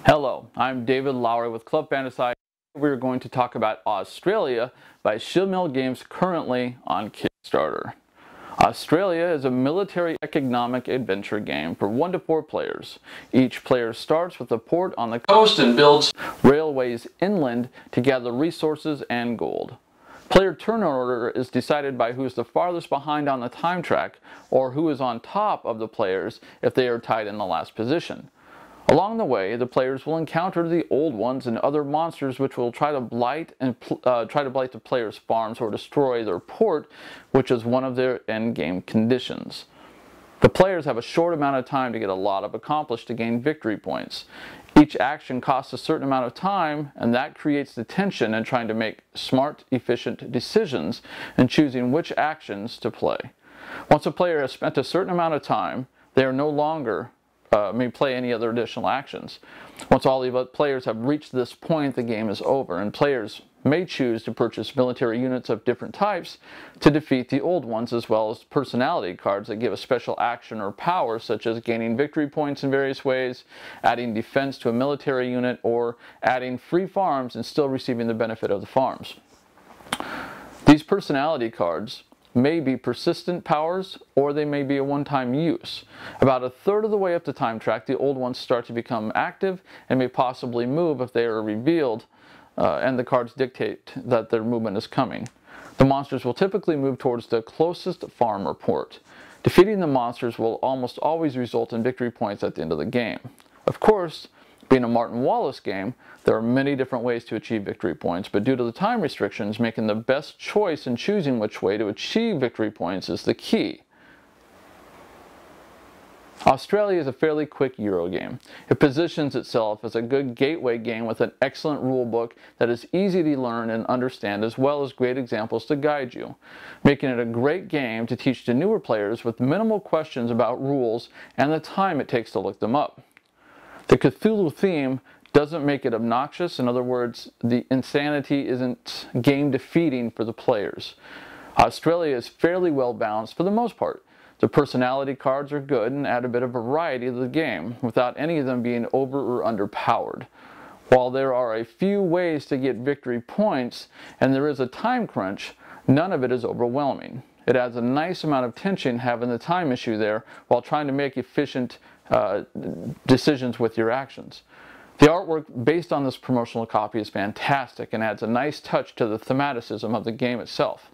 Hello, I'm David Lowry with Club Fantasci. We're going to talk about Auztralia by Schilmil Games, currently on Kickstarter. Auztralia is a military economic adventure game for 1 to 4 players. Each player starts with a port on the coast and builds railways inland to gather resources and gold. Player turn order is decided by who is the farthest behind on the time track, or who is on top of the players if they are tied in the last position. Along the way, the players will encounter the old ones and other monsters which will try to blight the players' farms or destroy their port, which is one of their end-game conditions. The players have a short amount of time to get a lot of accomplished to gain victory points. Each action costs a certain amount of time, and that creates the tension in trying to make smart, efficient decisions and choosing which actions to play. Once a player has spent a certain amount of time, they are no longer may play any other additional actions. Once all the players have reached this point, the game is over, and players may choose to purchase military units of different types to defeat the old ones, as well as personality cards that give a special action or power, such as gaining victory points in various ways, adding defense to a military unit, or adding free farms and still receiving the benefit of the farms. These personality cards may be persistent powers, or they may be a one-time use. About a third of the way up the time track, the old ones start to become active and may possibly move if they are revealed, and the cards dictate that their movement is coming. The monsters will typically move towards the closest farm or port. Defeating the monsters will almost always result in victory points at the end of the game. Of course, being a Martin Wallace game, there are many different ways to achieve victory points, but due to the time restrictions, making the best choice in choosing which way to achieve victory points is the key. Auztralia is a fairly quick Euro game. It positions itself as a good gateway game with an excellent rule book that is easy to learn and understand, as well as great examples to guide you, making it a great game to teach to newer players with minimal questions about rules and the time it takes to look them up. The Cthulhu theme doesn't make it obnoxious. In other words, the insanity isn't game defeating for the players. Auztralia is fairly well balanced for the most part. The personality cards are good and add a bit of variety to the game, without any of them being over or underpowered. While there are a few ways to get victory points, and there is a time crunch, none of it is overwhelming. It adds a nice amount of tension having the time issue there while trying to make efficient decisions with your actions. The artwork based on this promotional copy is fantastic and adds a nice touch to the thematicism of the game itself.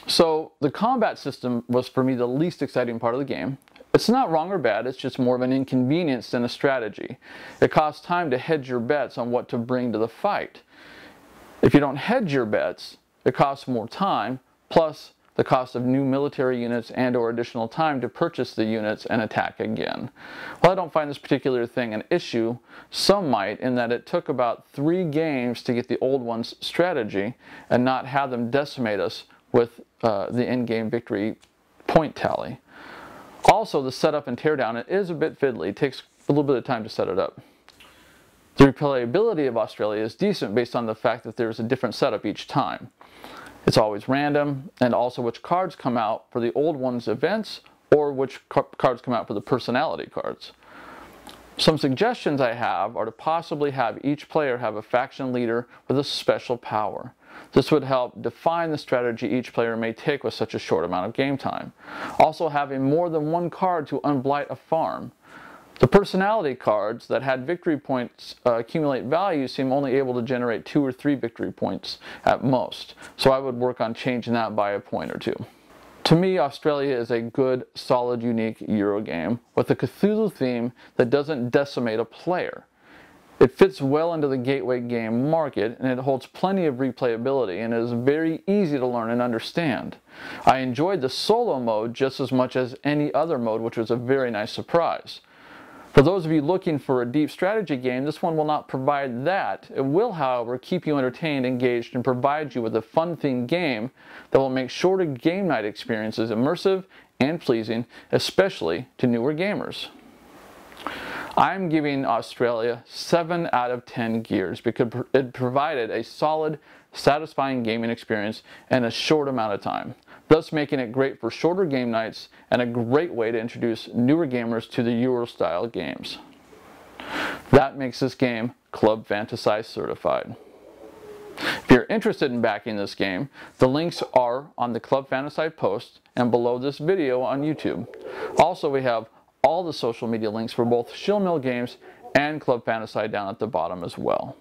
So the combat system was for me the least exciting part of the game. It's not wrong or bad, it's just more of an inconvenience than a strategy. It costs time to hedge your bets on what to bring to the fight. If you don't hedge your bets, it costs more time, plus the cost of new military units and or additional time to purchase the units and attack again. While I don't find this particular thing an issue, some might, in that it took about 3 games to get the old one's strategy and not have them decimate us with the in-game victory point tally. Also, the setup and teardown is a bit fiddly. It takes a little bit of time to set it up. The replayability of Auztralia is decent based on the fact that there's a different setup each time. It's always random, and also which cards come out for the old one's events, or which cards come out for the personality cards. Some suggestions I have are to possibly have each player have a faction leader with a special power. This would help define the strategy each player may take with such a short amount of game time. Also, having more than one card to unblight a farm. The personality cards that had victory points accumulate value seem only able to generate 2 or 3 victory points at most, so I would work on changing that by a point or 2. To me, Auztralia is a good, solid, unique Euro game with a Cthulhu theme that doesn't decimate a player. It fits well into the gateway game market, and it holds plenty of replayability and is very easy to learn and understand. I enjoyed the solo mode just as much as any other mode, which was a very nice surprise. For those of you looking for a deep strategy game, this one will not provide that. It will, however, keep you entertained, engaged, and provide you with a fun-themed game that will make shorter game night experiences immersive and pleasing, especially to newer gamers. I'm giving Auztralia 7 out of 10 gears because it provided a solid, satisfying gaming experience in a short amount of time, thus making it great for shorter game nights and a great way to introduce newer gamers to the Euro-style games. That makes this game Club Fantasci certified. If you're interested in backing this game, the links are on the Club Fantasci post and below this video on YouTube. Also, we have all the social media links for both Schilmil Games and Club Fantasci down at the bottom as well.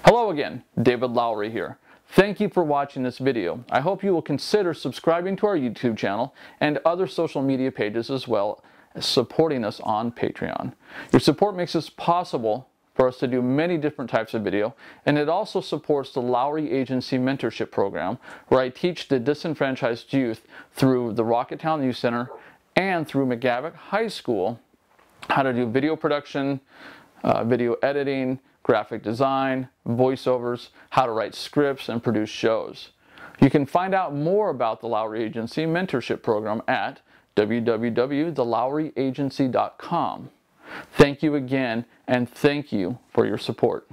Hello again, David Lowry here. Thank you for watching this video. I hope you will consider subscribing to our YouTube channel and other social media pages, as well as supporting us on Patreon. Your support makes it possible for us to do many different types of video, and it also supports the Lowry Agency Mentorship Program, where I teach the disenfranchised youth through the Rocketown Youth Center and through McGavock High School how to do video production, video editing, graphic design, voiceovers, how to write scripts, and produce shows. You can find out more about the Lowry Agency Mentorship Program at www.thelowryagency.com. Thank you again, and thank you for your support.